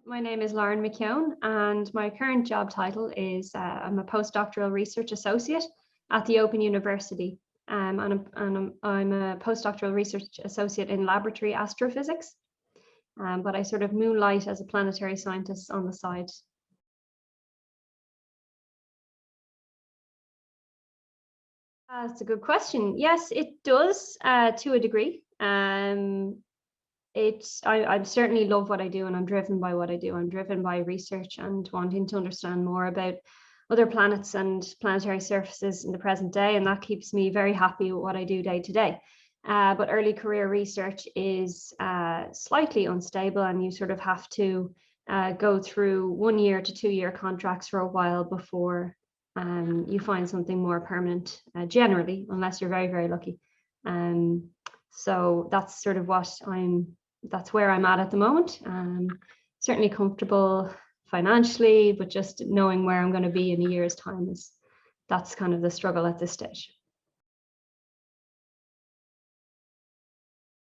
My name is McKeown, and my current job title is I'm a postdoctoral research associate at the Open University. I'm a postdoctoral research associate in laboratory astrophysics, but I sort of moonlight as a planetary scientist on the side. That's a good question. Yes, it does to a degree. I certainly love what I do, and I'm driven by what I do. I'm driven by research and wanting to understand more about other planets and planetary surfaces in the present day, and that keeps me very happy with what I do day to day. But early career research is slightly unstable, and you sort of have to go through 1 year to 2 year contracts for a while before you find something more permanent, generally, unless you're very, very lucky. So that's sort of that's where I'm at the moment. Certainly comfortable financially, but just knowing where I'm going to be in a year's time that's kind of the struggle at this stage.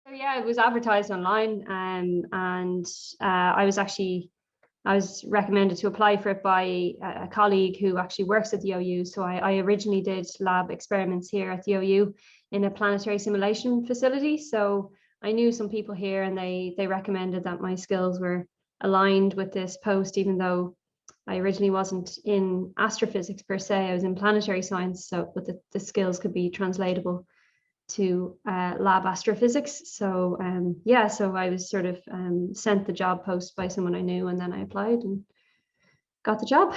So yeah, it was advertised online, and I was recommended to apply for it by a colleague who actually works at the OU. So I originally did lab experiments here at the OU in a planetary simulation facility. So I knew some people here, and they recommended that my skills were aligned with this post, even though I originally wasn't in astrophysics per se. I was in planetary science, but the skills could be translatable to lab astrophysics. So yeah, so I was sort of sent the job post by someone I knew, and then I applied and got the job.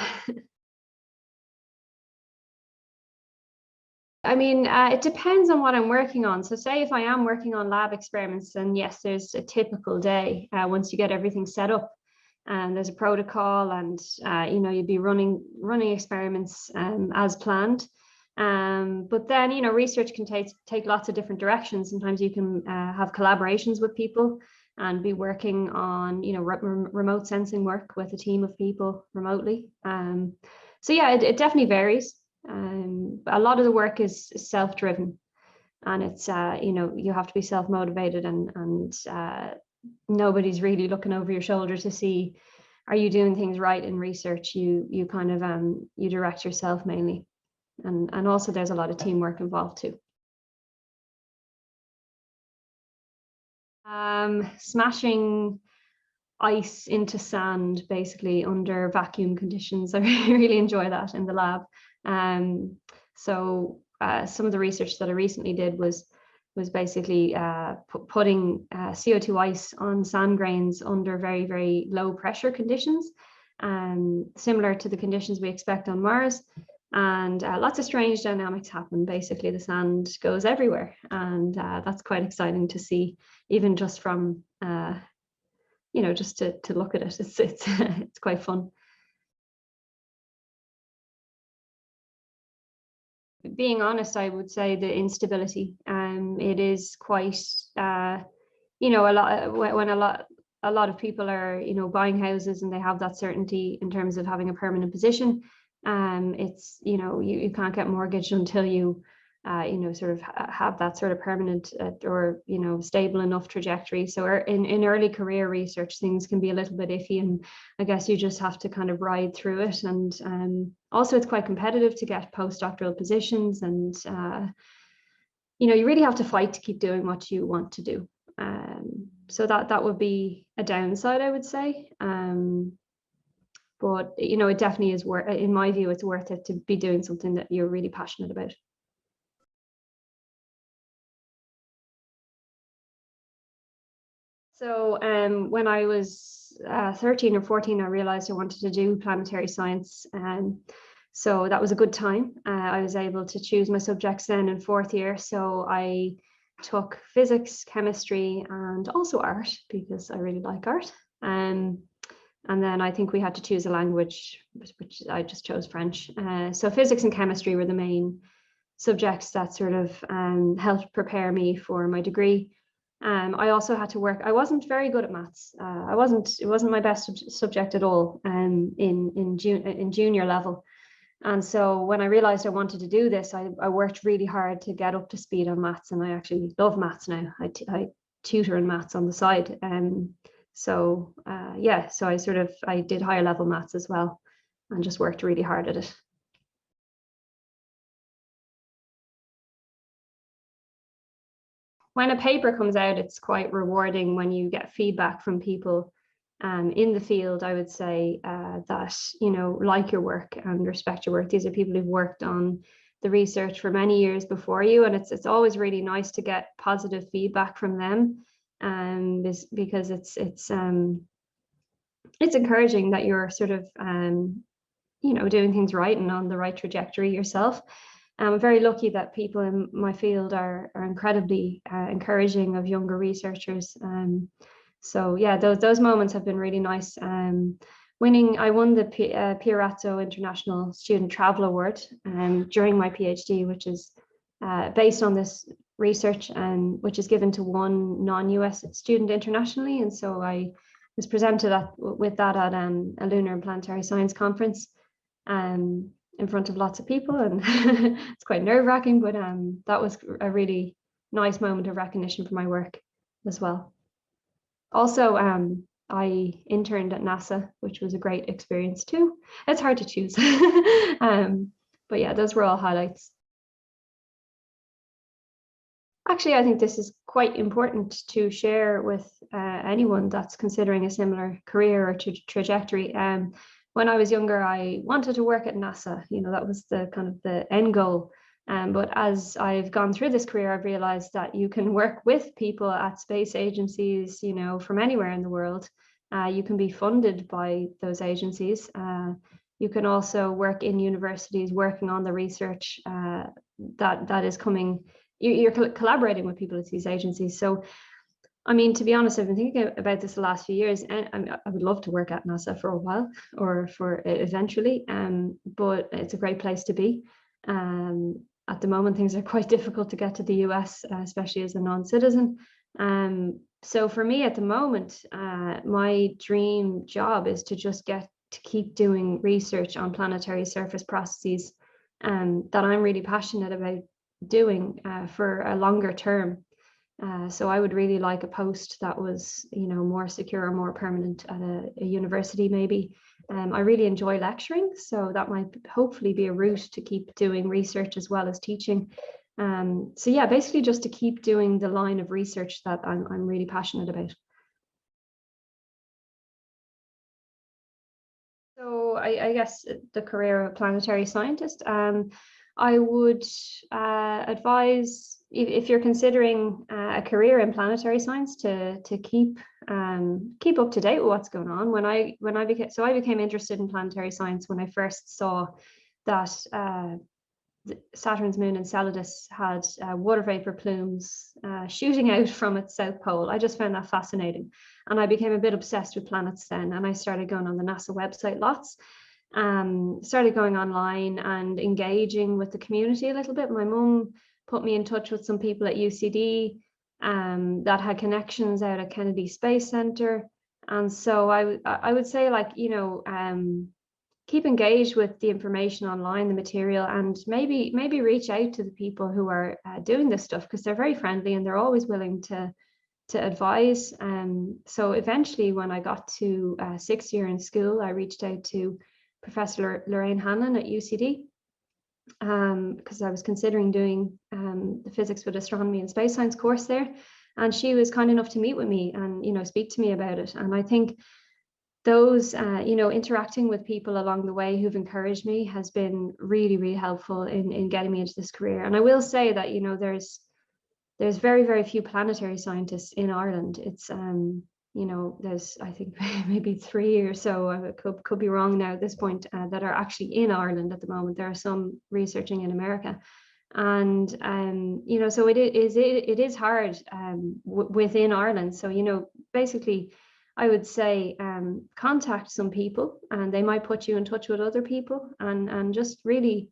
I mean, it depends on what I'm working on. So say if I am working on lab experiments, then yes, there's a typical day once you get everything set up, and there's a protocol, and you'd be running experiments as planned. But then, research can take lots of different directions. Sometimes you can have collaborations with people and be working on, remote sensing work with a team of people remotely. So yeah, it definitely varies. A lot of the work is self-driven, and it's, you have to be self-motivated, and nobody's really looking over your shoulder to see, are you doing things right in research? You kind of, you direct yourself mainly. And also there's a lot of teamwork involved too. Smashing ice into sand, basically, under vacuum conditions. I really enjoy that in the lab. So some of the research that I recently did was basically putting CO2 ice on sand grains under very, very low pressure conditions, similar to the conditions we expect on Mars. And lots of strange dynamics happen. Basically, the sand goes everywhere, and that's quite exciting to see, even just from just to look at it. It's quite fun. Being honest, I would say the instability. It is quite a lot when a lot of people are buying houses, and they have that certainty in terms of having a permanent position. It's you can't get mortgaged until you sort of have that sort of permanent or stable enough trajectory. So in early career research, things can be a little bit iffy, and I guess you just have to kind of ride through it. And also it's quite competitive to get postdoctoral positions, and you really have to fight to keep doing what you want to do. So that would be a downside, I would say. But it definitely is worth, in my view, it's worth it to be doing something that you're really passionate about. So when I was 13 or 14, I realized I wanted to do planetary science. So that was a good time. I was able to choose my subjects then in fourth year. So I took physics, chemistry, and also art, because I really like art. And then I think we had to choose a language, which I just chose French. So physics and chemistry were the main subjects that sort of helped prepare me for my degree. I also had to work. I wasn't very good at maths. It wasn't my best subject at all in junior level. And so when I realized I wanted to do this, I worked really hard to get up to speed on maths, and I actually love maths now. I tutor in maths on the side. So yeah, so I did higher level maths as well and just worked really hard at it. When a paper comes out, it's quite rewarding when you get feedback from people in the field, I would say, that, you know, like your work and respect your work. These are people who've worked on the research for many years before you, and it's always really nice to get positive feedback from them, because it's encouraging that you're sort of you know, doing things right and on the right trajectory yourself. I'm very lucky that people in my field are incredibly encouraging of younger researchers. So yeah, those moments have been really nice. I won the Pierazzo International Student Travel Award during my PhD, which is based on this research, which is given to one non-US student internationally. And so I was presented with that at a lunar and planetary science conference in front of lots of people, and it's quite nerve-wracking, but that was a really nice moment of recognition for my work as well. Also, I interned at NASA, which was a great experience too. It's hard to choose. But yeah, those were all highlights. Actually, I think this is quite important to share with anyone that's considering a similar career or trajectory. When I was younger, I wanted to work at NASA. You know, that was the kind of the end goal. But as I've gone through this career, I've realized that you can work with people at space agencies, you know, from anywhere in the world. You can be funded by those agencies. You can also work in universities working on the research that is coming. You're collaborating with people at these agencies. So, I mean, to be honest, I've been thinking about this the last few years, and I would love to work at NASA for a while, or for eventually. But it's a great place to be. At the moment, things are quite difficult to get to the US, especially as a non-citizen. So for me at the moment, my dream job is to just get to keep doing research on planetary surface processes that I'm really passionate about doing for a longer term. So I would really like a post that was, you know, more secure, more permanent at a university maybe. I really enjoy lecturing, so that might hopefully be a route to keep doing research as well as teaching. So yeah, basically just to keep doing the line of research that I'm really passionate about. So I guess the career of a planetary scientist, I would advise, if you're considering a career in planetary science, to keep up to date with what's going on. When I became interested in planetary science when I first saw that Saturn's moon Enceladus had water vapor plumes shooting out from its south pole. I just found that fascinating, and I became a bit obsessed with planets then, and I started going on the NASA website lots. Started going online and engaging with the community a little bit. My mum put me in touch with some people at UCD that had connections out at Kennedy Space Center, and so I would say, like, you know, keep engaged with the information online, the material, and maybe reach out to the people who are doing this stuff, because they're very friendly and they're always willing to advise. So eventually, when I got to sixth year in school, I reached out to Professor Lorraine Hanlon at UCD, because I was considering doing the physics with astronomy and space science course there, and she was kind enough to meet with me and, you know, speak to me about it. And I think those you know, interacting with people along the way who've encouraged me has been really, really helpful in getting me into this career. And I will say that, you know, there's very, very few planetary scientists in Ireland. It's you know, there's, I think, maybe 3 or so, I could be wrong now at this point, that are actually in Ireland at the moment. There are some researching in America, and you know, so it is hard within Ireland. So, you know, basically, I would say contact some people, and they might put you in touch with other people, and just really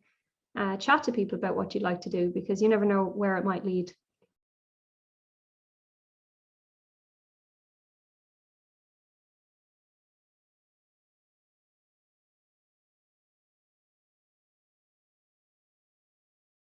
chat to people about what you'd like to do, because you never know where it might lead.